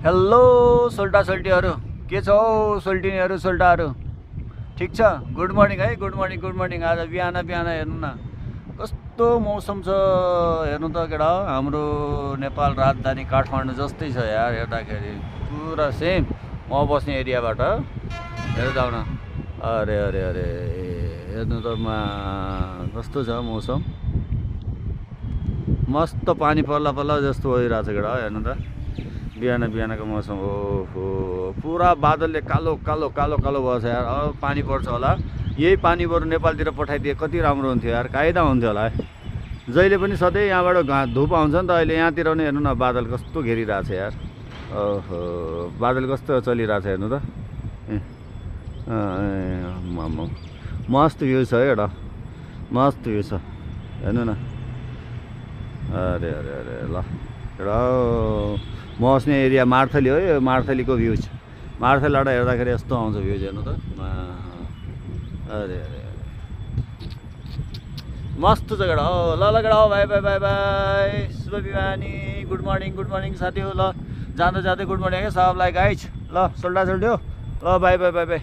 Hello सोल्टा सोल्टीहरू, के छ हौ सोल्टिनीहरू सोल्टाहरू, ठिक छ? गुड मर्निङ है, गुड मर्निङ। आज बिहान हेर्नु न कस्तो मौसम छ, हेर्नु त केटा। हाम्रो नेपाल राजधानी काठमाडौँ जस्तै छ यार, हेर्दाखेरि पुरा सेम म बस्ने एरियाबाट हेर्नु जाऊ न। अरे अरे अरे हेर्नु त कस्तो छ मौसम, मस्त पानी पर्ला जस्तो भइरहेछ केटा। हेर्नु त बिहानको मौसम, ओहो पुरा बादलले कालो भएको छ यार। अब पानी पर्छ होला, यही पानी बरु नेपालतिर पठाइदिए कति राम्रो हुन्थ्यो यार, कायदा हुन्थ्यो होला है। जहिले पनि सधैँ यहाँबाट धुप आउँछ नि त, अहिले यहाँतिर पनि हेर्नु न बादल कस्तो घेरिरहेछ यार। ओहो बादल कस्तो चलिरहेछ हेर्नु त। मस्त भ्यू छ है एउटा, मस्त भ्यू छ हेर्नु न। अरे अरे अरे ल एउटा म बस्ने एरिया मार्थली हो, यो मार्थलीको भ्यू छ। मार्थलीबाट हेर्दाखेरि यस्तो आउँछ भ्यू हेर्नु त। अरे अरे मस्त छ केटा हो। ल केटा हो, बाई बाई बाई बाई, शुभ बिहानी, गुड मर्निङ साथी हो। ल जाँदै गुड मर्निङ है सबलाई गाइज। ल सोल्टा सोल्ट्यो, ल बाई बाई बाई बाई।